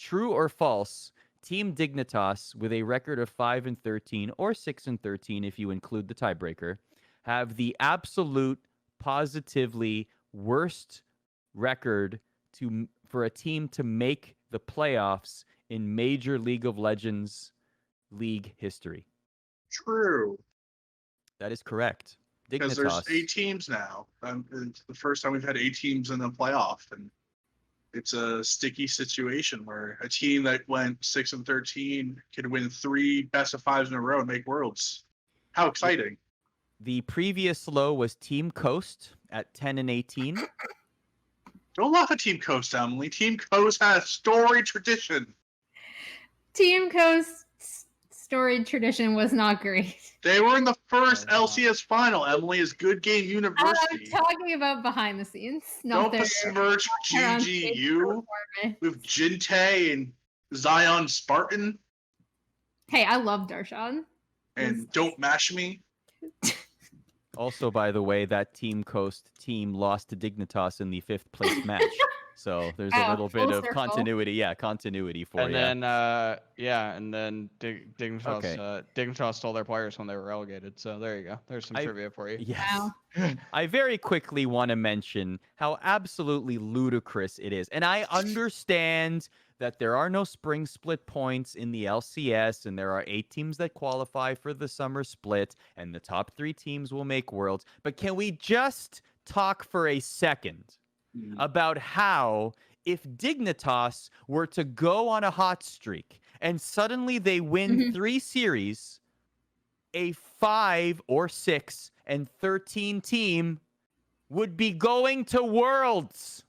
True or false? Team Dignitas, with a record of 5-13 or 6-13, if you include the tiebreaker, have the absolute, positively worst record for a team to make the playoffs in Major League of Legends league history. True. That is correct. Because there's Dignitas. 8 teams now. It's the first time we've had 8 teams in the playoff, and it's a sticky situation where a team that went 6-13 could win 3 best of 5s in a row and make worlds. How exciting! The previous low was Team Coast at 10-18. Don't laugh at Team Coast, Emily. Team Coast has a storied tradition. Team Coast's storied tradition was not great. They were in the first LCS final. Emily is Good Game University. I'm talking about behind the scenes. Not Don't besmirch GGU with Jinte and Zion Spartan. Hey, I love Darshan. And don't mash me. Also, by the way, that Team Coast team lost to Dignitas in the 5th place match. So there's a little bit of continuity. Yeah, continuity for you. And then Dignitas stole their players when they were relegated. So there you go. There's some trivia for you. Yes. Wow. I very quickly want to mention how absolutely ludicrous it is. And I understand that there are no spring split points in the LCS, and there are 8 teams that qualify for the summer split, and the top 3 teams will make worlds. But can we just talk for a second about how if Dignitas were to go on a hot streak and suddenly they win 3 series, a 5 or 6 and 13 team would be going to Worlds?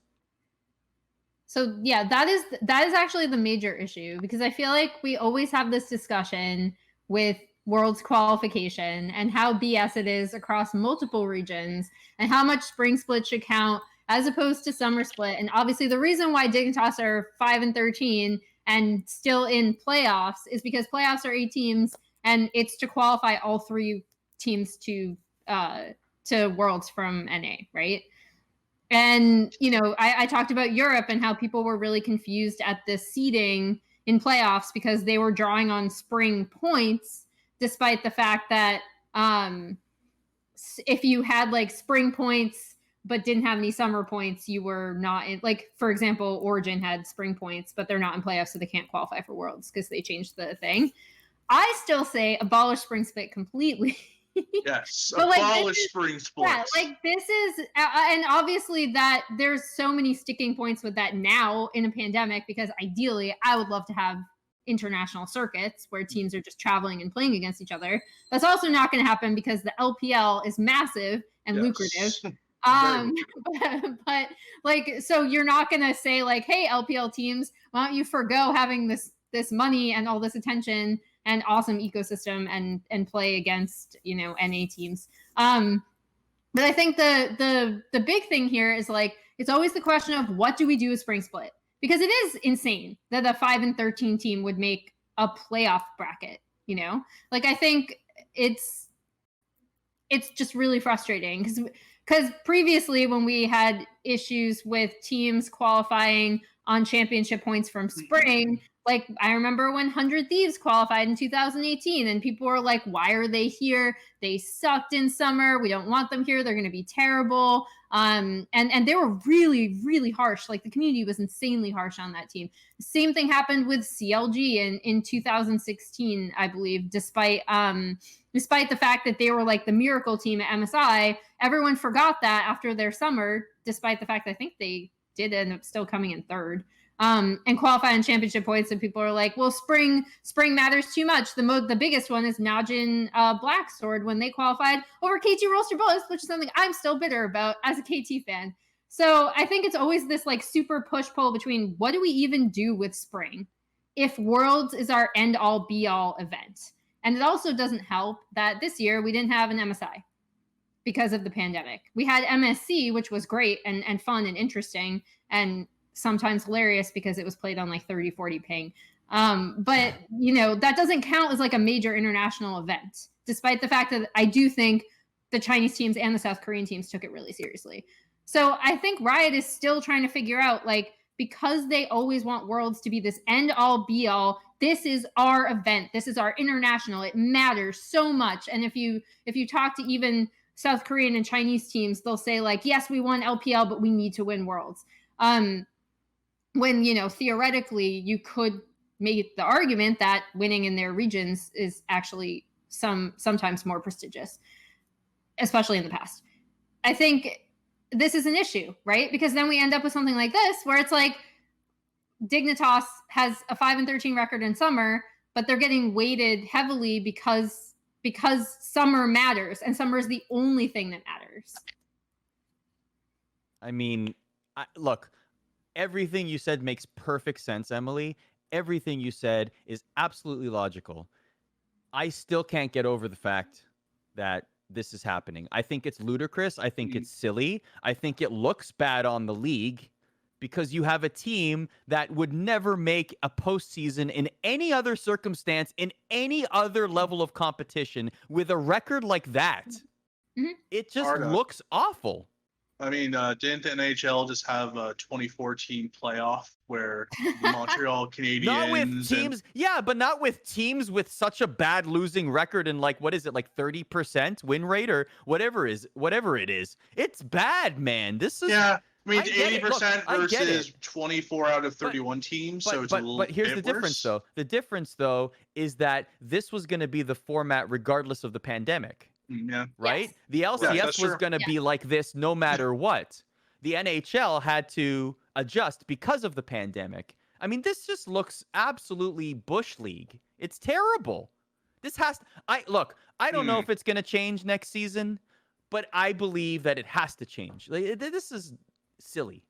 So yeah, that is actually the major issue, because I feel like we always have this discussion with Worlds qualification and how BS it is across multiple regions and how much spring split should count as opposed to summer split. And obviously the reason why Dignitas are 5-13 and still in playoffs is because playoffs are 8 teams and it's to qualify all 3 teams to Worlds from NA, right? And, you know, I talked about Europe and how people were really confused at the seeding in playoffs because they were drawing on spring points, despite the fact that if you had like spring points but didn't have any summer points, you were not in, like, for example, Origin had spring points, but they're not in playoffs, so they can't qualify for Worlds because they changed the thing. I still say abolish spring split completely. Yes, abolish spring sports. Yeah, like this is, and obviously that there's so many sticking points with that now in a pandemic, because ideally I would love to have international circuits where teams are just traveling and playing against each other. That's also not going to happen because the LPL is massive and lucrative. But like, so you're not going to say like, hey, LPL teams, why don't you forgo having this money and all this attention and awesome ecosystem and play against, you know, NA teams. But I think the big thing here is like, it's always the question of what do we do with spring split? Because it is insane that a 5-13 team would make a playoff bracket, you know? Like, I think it's just really frustrating because previously when we had issues with teams qualifying on championship points from spring, like I remember when 100 Thieves qualified in 2018 and people were like, why are they here? They sucked in summer. We don't want them here. They're going to be terrible. And they were really, really harsh. Like the community was insanely harsh on that team. The same thing happened with CLG in 2016, I believe, despite the fact that they were like the miracle team at MSI. Everyone forgot that after their summer, despite the fact that I think they did end up still coming in 3rd. And qualify on championship points, and people are like, well, spring matters too much. The biggest one is Najin Blacksword when they qualified over KT Rolster Bullets, which is something I'm still bitter about as a KT fan. So I think it's always this like super push-pull between what do we even do with spring if Worlds is our end-all be-all event. And it also doesn't help that this year we didn't have an MSI because of the pandemic. We had MSC, which was great and fun and interesting and sometimes hilarious because it was played on like 30-40 ping. But, you know, that doesn't count as like a major international event, despite the fact that I do think the Chinese teams and the South Korean teams took it really seriously. So I think Riot is still trying to figure out, like, because they always want Worlds to be this end all be all. This is our event. This is our international. It matters so much. And if you talk to even South Korean and Chinese teams, they'll say like, yes, we won LPL, but we need to win Worlds. When, you know, theoretically you could make the argument that winning in their regions is actually sometimes more prestigious, especially in the past. I think this is an issue, right? Because then we end up with something like this, where it's like Dignitas has a 5-13 record in summer, but they're getting weighted heavily because summer matters, and summer is the only thing that matters. I mean, look, everything you said makes perfect sense, Emily. Everything you said is absolutely logical. I still can't get over the fact that this is happening. I think it's ludicrous. I think it's silly. I think it looks bad on the league because you have a team that would never make a postseason in any other circumstance, in any other level of competition with a record like that. Mm-hmm. It just looks awful. I mean, didn't the NHL just have a 2014 playoff where the Montreal Canadiens? Not with teams, but not with teams with such a bad losing record and like, what is it, like 30% win rate or whatever it is. It's bad, man. This is I mean, 80% versus 24 out of 31 teams. So it's a little but here's bit the difference, worse. though. The difference, though, is that this was going to be the format regardless of the pandemic. Yeah. Right? Yes. The LCS was true. going to be like this no matter what. The NHL had to adjust because of the pandemic. I mean, this just looks absolutely Bush League. It's terrible. This has to, I don't know if it's going to change next season, but I believe that it has to change. This is silly.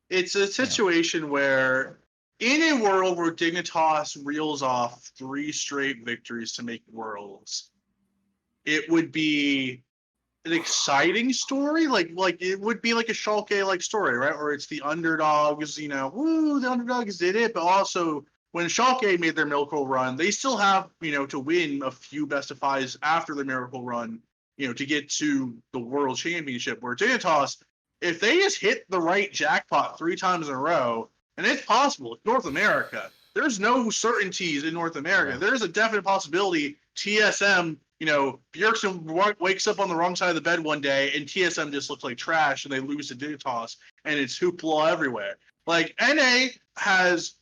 It's a situation where in a world where Dignitas reels off 3 straight victories to make Worlds, it would be an exciting story, like it would be like a Schalke-like story, right? Or it's the underdogs, you know, woo, the underdogs did it. But also, when Schalke made their miracle run, they still have, you know, to win a few best of fives after the miracle run, you know, to get to the World Championship. Where Dignitas, if they just hit the right jackpot 3 times in a row, and it's possible, it's North America. There's no certainties in North America. Yeah. There's a definite possibility TSM, you know, Bjergsen wakes up on the wrong side of the bed one day and TSM just looks like trash and they lose to Dignitas and it's hoopla everywhere. Like, NA has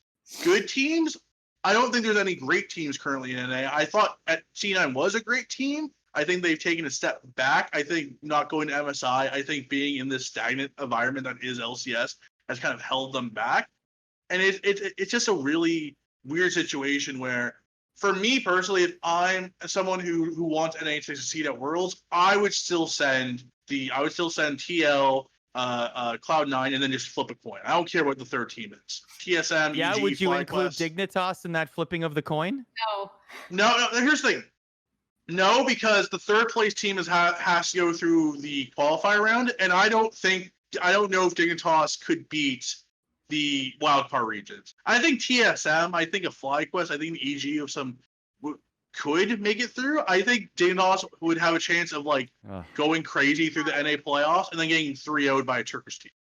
good teams. I don't think there's any great teams currently in NA. I thought at C9 was a great team. I think they've taken a step back. I think not going to MSI, I think being in this stagnant environment that is LCS has kind of held them back. And it's just a really weird situation where, for me personally, if I'm someone who wants NA to succeed at Worlds, I would still send TL, Cloud9, and then just flip a coin. I don't care what the third team is. TSM, Yeah, EG, would you include FlyQuest. Dignitas in that flipping of the coin? No. No. Here's the thing. No, because the third place team has to go through the qualifier round, and I don't know if Dignitas could beat the wildcard regions. I think TSM, I think a FlyQuest, I think EG of some could make it through. I think Dignitas would have a chance of like going crazy through the NA playoffs and then getting 3-0'd by a Turkish team.